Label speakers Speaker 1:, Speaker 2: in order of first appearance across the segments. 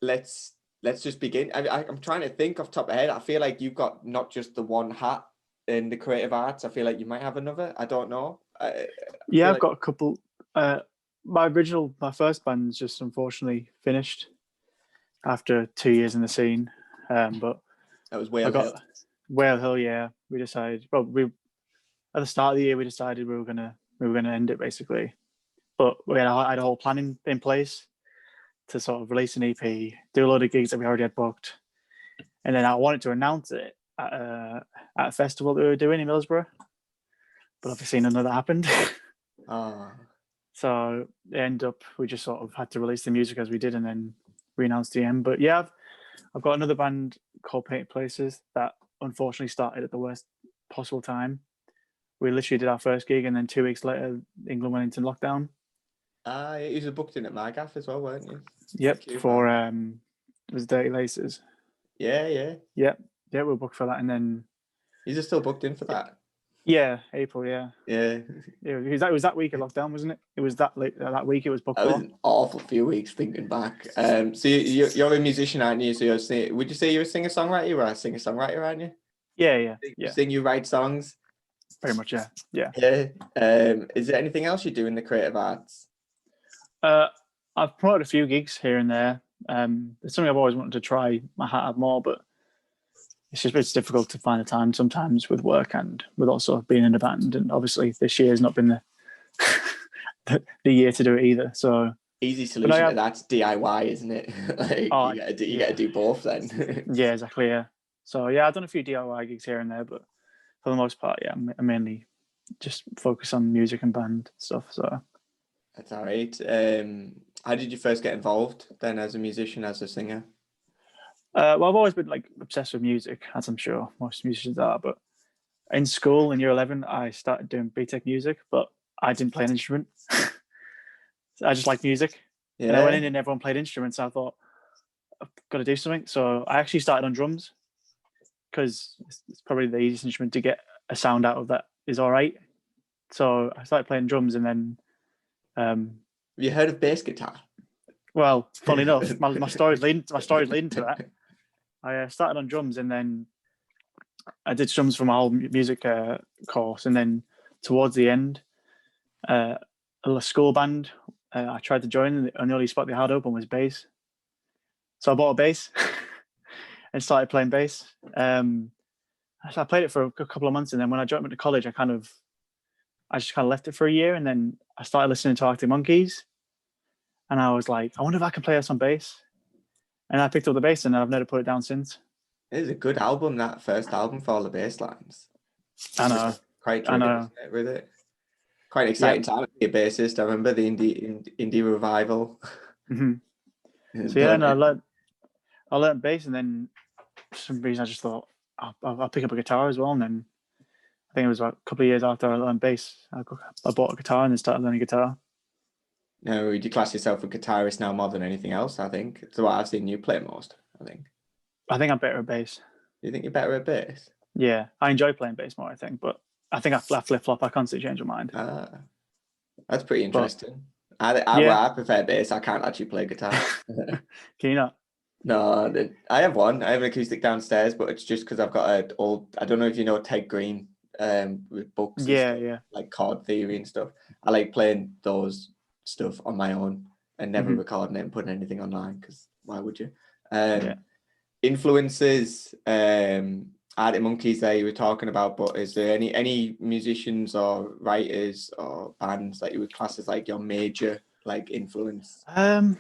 Speaker 1: let's just begin. I'm trying to think off the top of my head. I feel like you've got not just the one hat in the creative arts. I feel like you might have another. I don't know.
Speaker 2: Yeah, I've got a couple. My first band's just unfortunately finished after 2 years in the scene. But
Speaker 1: that was Whale Hill.
Speaker 2: Whale Hill, yeah. We decided. Well, we at the start of the year we decided we were gonna end it basically. But I had a whole plan in place to sort of release an EP, do a load of gigs that we already had booked, and then I wanted to announce it at a festival that we were doing in Middlesbrough. But obviously none of that happened. So we just sort of had to release the music as we did, and then we announced the end. But yeah, I've got another band called Painted Places that unfortunately started at the worst possible time. We literally did our first gig, and then 2 weeks later, England went into lockdown.
Speaker 1: You were booked in at Margaff as well, weren't you?
Speaker 2: Yep, for it was Dirty Laces.
Speaker 1: Yeah.
Speaker 2: We were booked for that, and then
Speaker 1: you're still booked in for that.
Speaker 2: Yeah, April. Yeah.
Speaker 1: It
Speaker 2: was that week of lockdown, wasn't it? It was that week. It was booked.
Speaker 1: That was an awful few weeks thinking back. So you're a musician, aren't you? So would you say you're a singer-songwriter? You're a singer-songwriter, aren't you?
Speaker 2: Yeah.
Speaker 1: You sing, you write songs.
Speaker 2: Very much, yeah.
Speaker 1: Is there anything else you do in the creative arts?
Speaker 2: I've promoted a few gigs here and there. It's something I've always wanted to try my hat at more, but it's difficult to find the time sometimes with work and with also being in a band. And obviously this year has not been the year to do it either. So
Speaker 1: easy solution to that's DIY, isn't it? You gotta do both then.
Speaker 2: Yeah, exactly. Yeah. So yeah, I've done a few DIY gigs here and there, but for the most part, yeah, I mainly just focus on music and band stuff. So
Speaker 1: that's all right. How did you first get involved then as a musician, as a singer?
Speaker 2: Well, I've always been obsessed with music, as I'm sure most musicians are. But in school, in year 11, I started doing BTEC music, but I didn't play an instrument. I just liked music. Yeah. And I went in and everyone played instruments. So I thought, I've got to do something. So I actually started on drums because it's probably the easiest instrument to get a sound out of that is all right. So I started playing drums, and then...
Speaker 1: Have you heard of bass guitar?
Speaker 2: Well, funnily enough, my story's leading to that. I started on drums, and then I did drums for my whole music course. And then towards the end, a school band I tried to join, and the only spot they had open was bass. So I bought a bass and started playing bass. So I played it for a couple of months, and then when I went to college, I just kind of left it for a year, and then I started listening to Arctic Monkeys, and I was like, I wonder if I can play this on bass. And I picked up the bass, and I've never put it down since.
Speaker 1: It is a good album, that first album for all the bass lines.
Speaker 2: I know.
Speaker 1: Quite driven, with it. Quite exciting time to be a bassist. I remember the indie revival.
Speaker 2: Mm-hmm. So yeah, I learned bass, and then for some reason I just thought I'll pick up a guitar as well. And then I think it was about a couple of years after I learned bass, I bought a guitar and then started learning guitar.
Speaker 1: No, would you class yourself a guitarist now more than anything else? I think it's what I've seen you play most. I think
Speaker 2: I'm better at bass.
Speaker 1: You think you're better at bass?
Speaker 2: Yeah, I enjoy playing bass more, I think, but I think I flip-flop. I constantly change my mind.
Speaker 1: That's pretty interesting. I prefer bass. I can't actually play guitar.
Speaker 2: Can you not?
Speaker 1: No, I have one. I have an acoustic downstairs, but it's just because I've got an old... I don't know if you know Ted Green with books.
Speaker 2: Yeah.
Speaker 1: Like chord theory and stuff. I like playing those stuff on my own and never recording it and putting anything online, because why would you? Influences, Arctic Monkeys there you were talking about, but is there any musicians or writers or bands that you would class as like your major like influence?
Speaker 2: I'm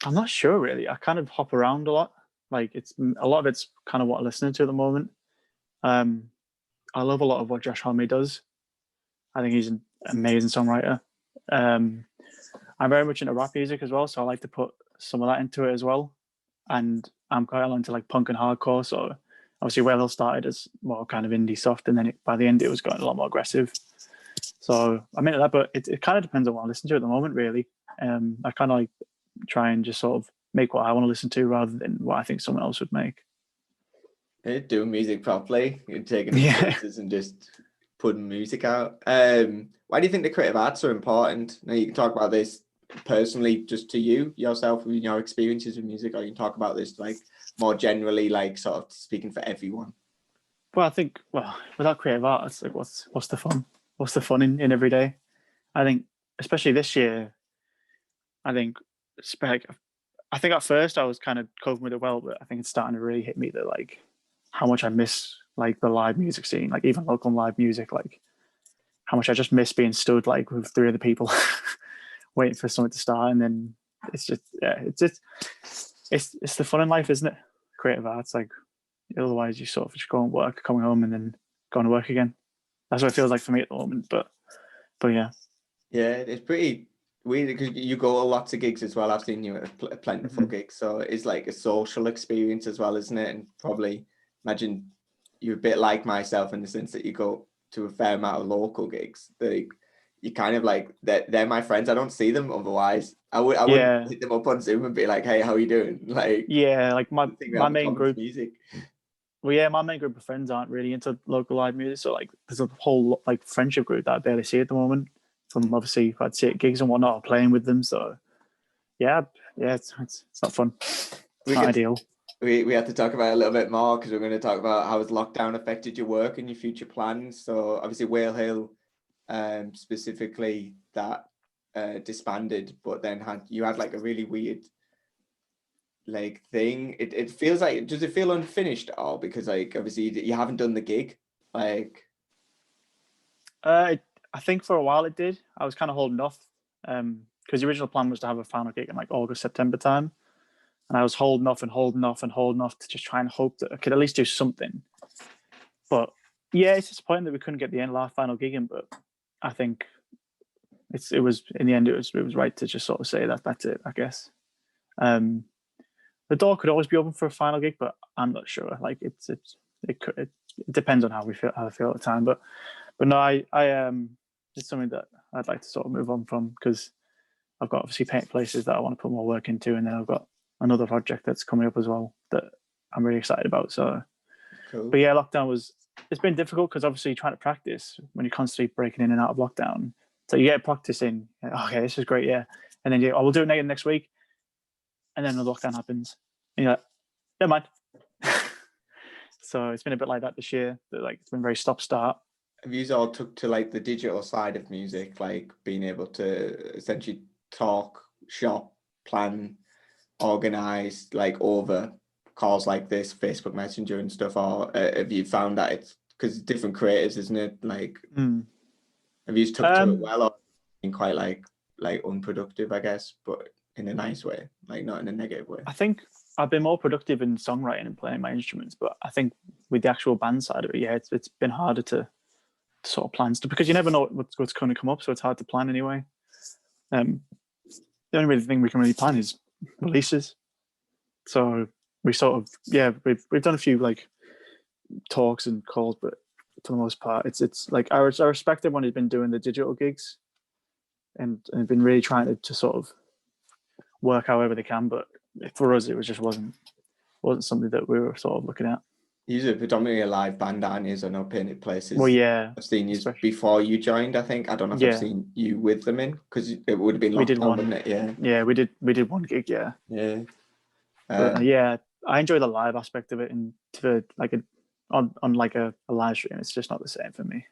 Speaker 2: not sure really. I kind of hop around a lot. Like a lot of it's kind of what I'm listening to at the moment. I love a lot of what Josh Homme does. I think he's an amazing songwriter. I'm very much into rap music as well, so I like to put some of that into it as well. And I'm quite into like punk and hardcore, so obviously Whale Hill started as more kind of indie soft, and then by the end it was going a lot more aggressive. So I'm into that, but it kind of depends on what I listen to at the moment, really. I kind of like try and just sort of make what I want to listen to rather than what I think someone else would make.
Speaker 1: You're doing music properly. You're taking chances and just putting music out. Why do you think the creative arts are important? Now you can talk about this personally, just to you yourself, with your experiences with music, or you can talk about this like more generally, like sort of speaking for everyone.
Speaker 2: Well, I think, without creative art, it's like, what's the fun? What's the fun in every day? I think, especially this year, I think, I think at first I was kind of coping with it well, but I think it's starting to really hit me that like how much I miss like the live music scene, like even local live music, like how much I just miss being stood like with three other people waiting for something to start, and then it's just it's the fun in life, isn't it? Creative arts, like otherwise you sort of just go and work, coming home, and then going to work again. That's what it feels like for me at the moment. But yeah.
Speaker 1: Yeah, it's pretty weird because you go to lots of gigs as well. I've seen you at plentiful gigs, so it's like a social experience as well, isn't it? And probably imagine you're a bit like myself in the sense that you go to a fair amount of local gigs. You kind of like they're my friends. I don't see them otherwise. I wouldn't hit them up on Zoom and be like, "Hey, how are you doing?" Like,
Speaker 2: like my main group
Speaker 1: music.
Speaker 2: Well, yeah, my main group of friends aren't really into local live music, so like there's a whole like friendship group that I barely see at the moment. From obviously if I'd see at gigs and whatnot, or playing with them. So yeah, it's not fun. It's not ideal.
Speaker 1: We have to talk about it a little bit more because we're going to talk about how has lockdown affected your work and your future plans. So obviously Whale Hill, specifically that disbanded, but then you had like a really weird like thing. It feels like, does it feel unfinished at all? Because like obviously you haven't done the gig. Like
Speaker 2: I think for a while it did. I was kind of holding off because the original plan was to have a final gig in like August, September time. And I was holding off to just try and hope that I could at least do something. But yeah, it's disappointing that we couldn't get the last final gig in, but I think it was in the end it was right to just sort of say that's it, I guess. The door could always be open for a final gig, but I'm not sure. Like it depends on how I feel at the time. But no, I it's something that I'd like to sort of move on from because I've got obviously paint places that I want to put more work into, and then I've got another project that's coming up as well that I'm really excited about. So,
Speaker 1: cool.
Speaker 2: But yeah, it's been difficult because obviously trying to practice when you're constantly breaking in and out of lockdown. So you get practice in, okay, this is great, yeah. And then we'll do it next week. And then the lockdown happens. And you're like, never mind. So it's been a bit like that this year. Like it's been very stop-start.
Speaker 1: Have you all took to like the digital side of music, like being able to essentially talk, shop, plan, organize, like over calls like this, Facebook Messenger and stuff? Or have you found that it's because different creators, isn't it? Like, have you took to it well, or been quite like unproductive, I guess, but in a nice way, like not in a negative way?
Speaker 2: I think I've been more productive in songwriting and playing my instruments, but I think with the actual band side of it, yeah, it's been harder to sort of plan stuff because you never know what's going to come up, so it's hard to plan anyway. The only really thing we can really plan is releases. So we sort of we've done a few like talks and calls, but for the most part, it's like I respect everyone who's been doing the digital gigs and been really trying to sort of work however they can. But for us, it wasn't something that we were sort of looking at.
Speaker 1: You're predominantly a live band, aren't you? So no Painted Places.
Speaker 2: Well, yeah.
Speaker 1: I've seen you before you joined, I think. I don't know if I've seen you with them in, because it would have been lockdown, wouldn't it? Yeah.
Speaker 2: Yeah, we did one gig, yeah.
Speaker 1: Yeah.
Speaker 2: But I enjoy the live aspect of it, and to like on like a live stream, it's just not the same for me.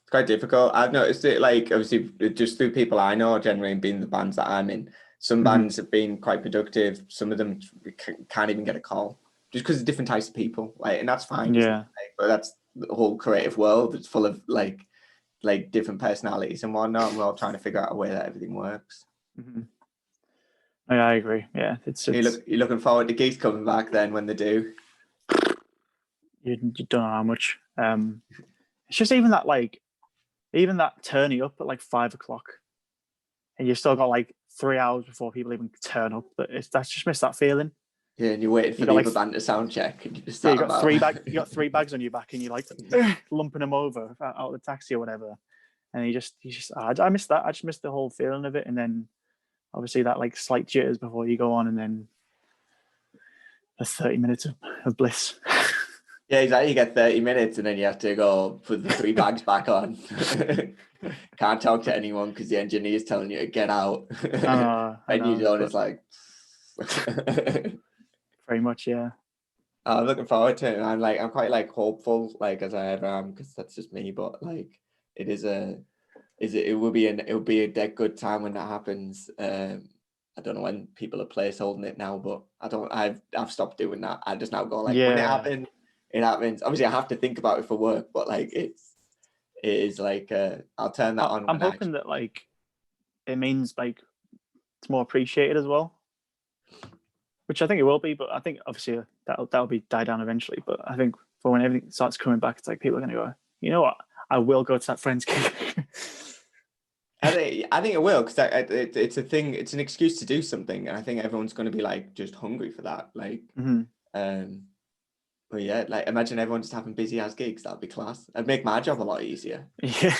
Speaker 1: It's quite difficult. I've noticed it, like obviously just through people I know, generally being the bands that I'm in. Some bands have been quite productive. Some of them can't even get a call just because of different types of people. Like, and that's fine.
Speaker 2: Yeah.
Speaker 1: But that's the whole creative world. It's full of like different personalities and whatnot. And we're all trying to figure out a way that everything works.
Speaker 2: Mm-hmm. Yeah, I agree. Yeah,
Speaker 1: You're looking forward to gigs coming back then when they do.
Speaker 2: You don't know how much. It's just even that turning up at like 5 o'clock, and you've still got like 3 hours before people even turn up. But that's just missed that feeling.
Speaker 1: Yeah, and you're waiting for the other band to sound check, and you just
Speaker 2: you got three bags on your back, and you're like lumping them over out of the taxi or whatever. And you just I missed that. I just missed the whole feeling of it, and then obviously that like slight jitters before you go on, and then the 30 minutes of bliss.
Speaker 1: Yeah, exactly. You get 30 minutes and then you have to go put the 3 bags back on. Can't talk to anyone because the engineer's telling you to get out.
Speaker 2: I
Speaker 1: And you
Speaker 2: know,
Speaker 1: don't,
Speaker 2: but
Speaker 1: it's like
Speaker 2: very much, yeah.
Speaker 1: I'm looking forward to it. I'm quite like hopeful, like as I ever am, because that's just me. But like it is it will be a dead good time when that happens. I don't know when people are placeholding it now, but I've stopped doing that. I just now go like when
Speaker 2: Yeah.
Speaker 1: it happens. Obviously, I have to think about it for work, but like it is like I'll turn that on
Speaker 2: I'm
Speaker 1: when I
Speaker 2: hoping that like it means like it's more appreciated as well, which I think it will be. But I think obviously that'll be die down eventually. But I think for when everything starts coming back, it's like people are going to go, you know what? I will go to that friend's gig.
Speaker 1: I think it will because it's a thing. It's an excuse to do something, and I think everyone's going to be like just hungry for that. Like,
Speaker 2: Mhm.
Speaker 1: but yeah, like imagine everyone just having busy ass gigs. That'd be class. It'd make my job a lot easier.
Speaker 2: Yeah.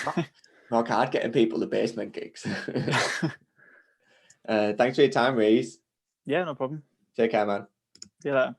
Speaker 1: Rock hard getting people to basement gigs. Thanks for your time, Reese.
Speaker 2: Yeah, no problem.
Speaker 1: Take care, man.
Speaker 2: Yeah.